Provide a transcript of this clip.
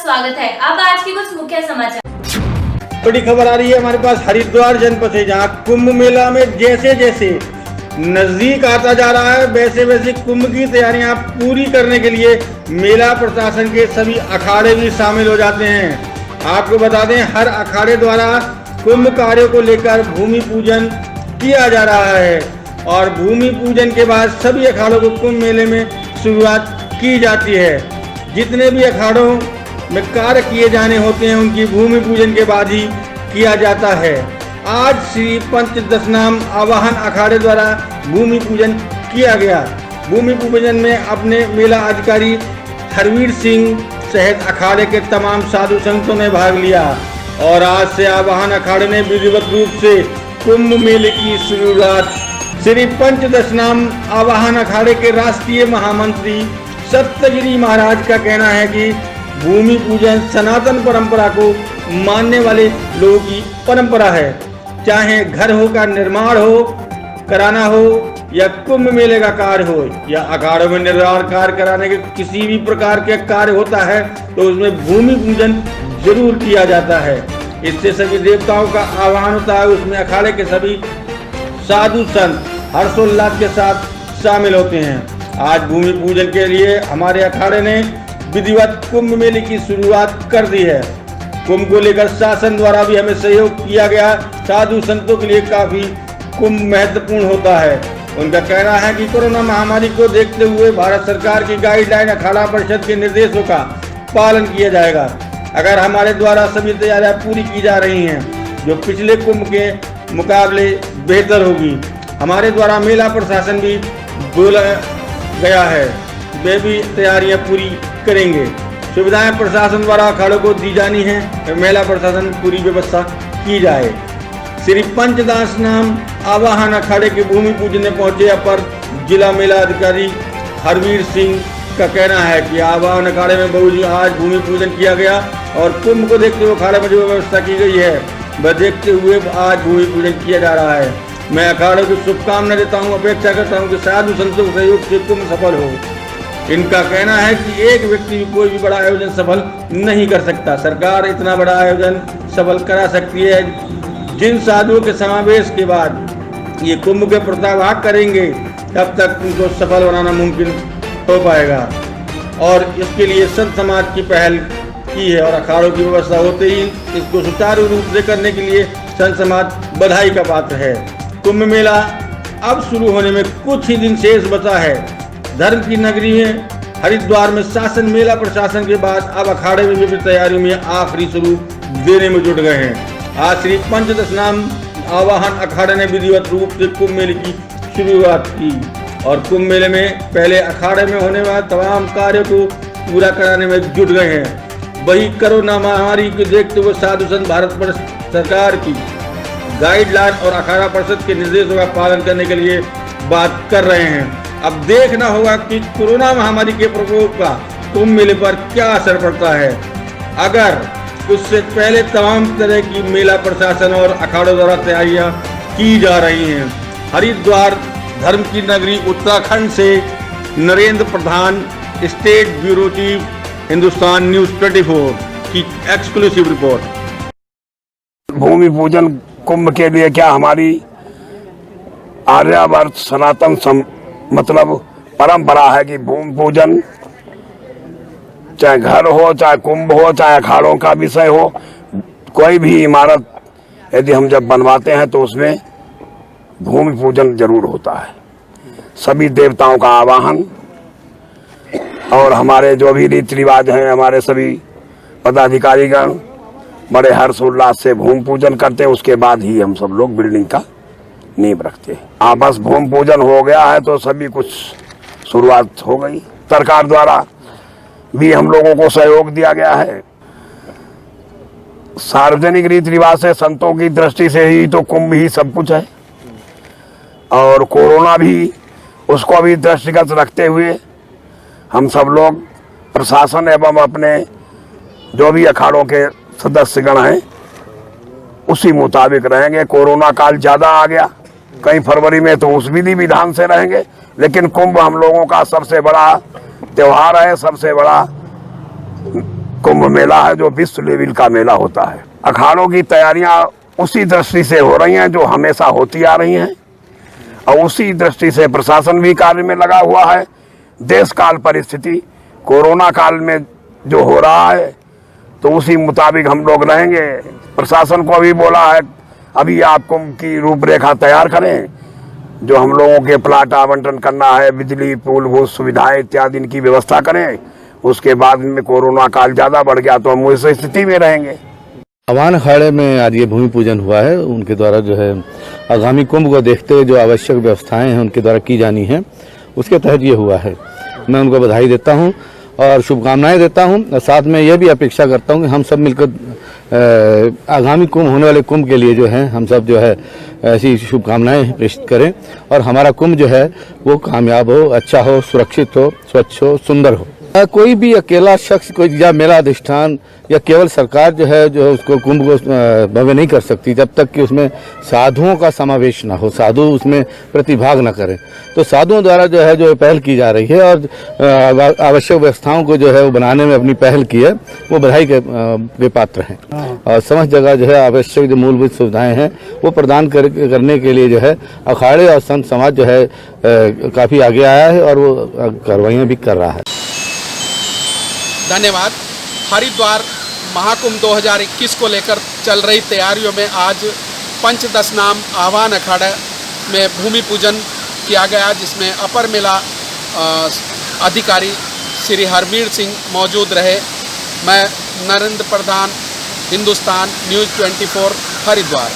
स्वागत है। अब आज के कुछ मुख्य समाचार। बड़ी खबर आ रही है हमारे पास हरिद्वार जनपद से, जहां कुंभ मेला में जैसे जैसे नजदीक आता जा रहा है वैसे वैसे कुंभ की तैयारियां पूरी करने के लिए मेला प्रशासन के सभी अखाड़े भी शामिल हो जाते हैं। आपको बता दें, हर अखाड़े द्वारा कुंभ कार्यों को लेकर भूमि पूजन किया जा रहा है और भूमि पूजन के बाद सभी अखाड़ों को कुंभ मेले में शुरुआत की जाती है। जितने भी अखाड़ों में कार्य किए जाने होते हैं उनकी भूमि पूजन के बाद ही किया जाता है। आज श्री पंच दशनाम आवाहन अखाड़े द्वारा भूमि पूजन किया गया। भूमि पूजन में अपने मेला अधिकारी हरवीर सिंह सहित अखाड़े के तमाम साधु संतों ने भाग लिया और आज से आवाहन अखाड़े ने विधिवत रूप से कुंभ मेले की शुरुआत। श्री पंच दशनाम आवाहन अखाड़े के राष्ट्रीय महामंत्री सप्तगिरी महाराज का कहना है कि भूमि पूजन सनातन परंपरा को मानने वाले लोगों की परंपरा है। चाहे घर हो का निर्माण हो कराना हो या कुंभ मेले का कार्य हो या अखाड़ों में निर्माण कार्य कराने के किसी भी प्रकार के कार्य होता है तो उसमें भूमि पूजन जरूर किया जाता है। इससे सभी देवताओं का आह्वान होता है। उसमें अखाड़े के सभी साधु संत हर्षोल्लास के साथ शामिल होते हैं। आज भूमि पूजन के लिए हमारे अखाड़े ने विधिवत कुंभ मेले की शुरुआत कर दी है। कुंभ को लेकर शासन द्वारा भी हमें सहयोग किया गया। साधु संतों के लिए काफी कुंभ महत्वपूर्ण होता है। उनका कहना है कि कोरोना महामारी को देखते हुए भारत सरकार की गाइडलाइन अखाड़ा परिषद के निर्देशों का पालन किया जाएगा। अगर हमारे द्वारा सभी तैयारियां पूरी की जा रही हैं जो पिछले कुंभ के मुकाबले बेहतर होगी। हमारे द्वारा मेला प्रशासन भी बोला गया है, वे भी तैयारियां पूरी करेंगे। सुविधाएं प्रशासन द्वारा अखाड़ों को दी जानी है। मेला प्रशासन पूरी व्यवस्था की जाए। श्री पंचदास नाम आवाहन अखाड़े के भूमि पूजन में पहुंचे अपर जिला मेला अधिकारी हरवीर सिंह का कहना है कि आवाहन अखाड़े में आज भूमि पूजन किया गया और कुंभ को देखते हुए अखाड़े में जो व्यवस्था की गई है वह देखते हुए आज भूमि पूजन किया जा रहा है। मैं अखाड़ों को शुभकामनाएं देता हूं। अपेक्षा करता हूं कि साधु संतों के सहयोग से कुंभ सफल हो। इनका कहना है कि एक व्यक्ति कोई भी बड़ा आयोजन सफल नहीं कर सकता। सरकार इतना बड़ा आयोजन सफल करा सकती है। जिन साधुओं के समावेश के बाद ये कुंभ के प्रतिभाग करेंगे तब तक उनको सफल बनाना मुमकिन हो पाएगा और इसके लिए संत समाज की पहल की है और अखाड़ों की व्यवस्था होते ही इसको सुचारू रूप से करने के लिए संत समाज बधाई का पात्र है। कुंभ मेला अब शुरू होने में कुछ ही दिन शेष बचा है। धर्म की नगरी में हरिद्वार में शासन मेला प्रशासन के बाद अब अखाड़े में भी तैयारियों में आखिरी स्वरूप देने में जुट गए हैं। आज श्री पंच दशनाम आवाहन अखाड़े ने विधिवत रूप से कुंभ मेले की शुरुआत की और कुंभ मेले में पहले अखाड़े में होने वाले तमाम कार्यों को पूरा कराने में जुट गए हैं। वही कोरोना महामारी को देखते हुए साधु संत भारत सरकार की गाइडलाइन और अखाड़ा परिषद के निर्देशों का पालन करने के लिए बात कर रहे हैं। अब देखना होगा कि कोरोना महामारी के प्रकोप का कुंभ मेले पर क्या असर पड़ता है। अगर उससे पहले तमाम तरह की मेला प्रशासन और अखाड़ों द्वारा तैयारियां की जा रही हैं। हरिद्वार धर्म की नगरी उत्तराखंड से Narendra Pradhan, state bureau chief, Hindustan news 24 की एक्सक्लूसिव रिपोर्ट। भूमि पूजन कुंभ के लिए क्या हमारी आर्यावर्त सनातन मतलब परंपरा है कि भूमि पूजन चाहे घर हो, चाहे कुंभ हो, चाहे अखाड़ों का विषय हो, कोई भी इमारत यदि हम जब बनवाते हैं तो उसमें भूमि पूजन जरूर होता है। सभी देवताओं का आवाहन और हमारे जो भी रीति रिवाज हैं, हमारे सभी पदाधिकारीगण बड़े हर्षोल्लास से भूमि पूजन करते हैं। उसके बाद ही हम सब लोग बिल्डिंग का नींव रखते हैं। बस भूमि पूजन हो गया है तो सभी कुछ शुरुआत हो गई। सरकार द्वारा भी हम लोगों को सहयोग दिया गया है। सार्वजनिक रीति रिवाज से, संतों की दृष्टि से ही तो कुंभ ही सब कुछ है और कोरोना भी उसको भी दृष्टिगत रखते हुए हम सब लोग प्रशासन एवं अपने जो भी अखाड़ों के सदस्यगण हैं उसी मुताबिक रहेंगे। कोरोना काल ज्यादा आ गया, कहीं फरवरी में तो उस विधि विधान से रहेंगे, लेकिन कुंभ हम लोगों का सबसे बड़ा त्योहार है, सबसे बड़ा कुंभ मेला है जो विश्व लेवल का मेला होता है। अखाड़ों की तैयारियां उसी दृष्टि से हो रही हैं जो हमेशा होती आ रही हैं और उसी दृष्टि से प्रशासन भी कार्य में लगा हुआ है। देश काल परिस्थिति कोरोना काल में जो हो रहा है तो उसी मुताबिक हम लोग रहेंगे। प्रशासन को भी बोला है अभी आप कुंभ की रूपरेखा तैयार करें, जो हम लोगों के प्लाट आवंटन करना है, बिजली मूलभूत सुविधाएं इत्यादि इनकी व्यवस्था करें। उसके बाद में कोरोना काल ज्यादा बढ़ गया तो हम उस स्थिति में रहेंगे। आवान अखाड़े में आज ये भूमि पूजन हुआ है। उनके द्वारा जो है आगामी कुंभ को देखते हुए जो आवश्यक व्यवस्थाएं हैं उनके द्वारा की जानी है, उसके तहत ये हुआ है। मैं उनको बधाई देता हूं और शुभकामनाएं देता हूं और साथ में ये भी अपेक्षा करता हूं कि हम सब मिलकर आगामी कुंभ होने वाले कुंभ के लिए जो है हम सब जो है ऐसी शुभकामनाएं प्रेषित करें और हमारा कुंभ जो है वो कामयाब हो, अच्छा हो, सुरक्षित हो, स्वच्छ हो, सुंदर हो। कोई भी अकेला शख्स कोई या मेला अधिष्ठान या केवल सरकार जो है जो उसको कुंभ को भव्य नहीं कर सकती जब तक कि उसमें साधुओं का समावेश ना हो, साधु उसमें प्रतिभाग न करें। तो साधुओं द्वारा जो है जो पहल की जा रही है और आवश्यक व्यवस्थाओं को जो है वो बनाने में अपनी पहल की है, वो बधाई के पात्र हैं। और समस्त जगह जो है आवश्यक जो मूलभूत सुविधाएं हैं वो प्रदान करने के लिए जो है अखाड़े और संत समाज जो है काफी आगे आया है और वो कार्रवाइयाँ भी कर रहा है। धन्यवाद। हरिद्वार महाकुंभ 2021 को लेकर चल रही तैयारियों में आज पंचदशनाम आवान अखाड़ा में भूमि पूजन किया गया, जिसमें अपर मेला अधिकारी श्री हरवीर सिंह मौजूद रहे। मैं नरेंद्र प्रधान, हिंदुस्तान न्यूज़ 24 हरिद्वार।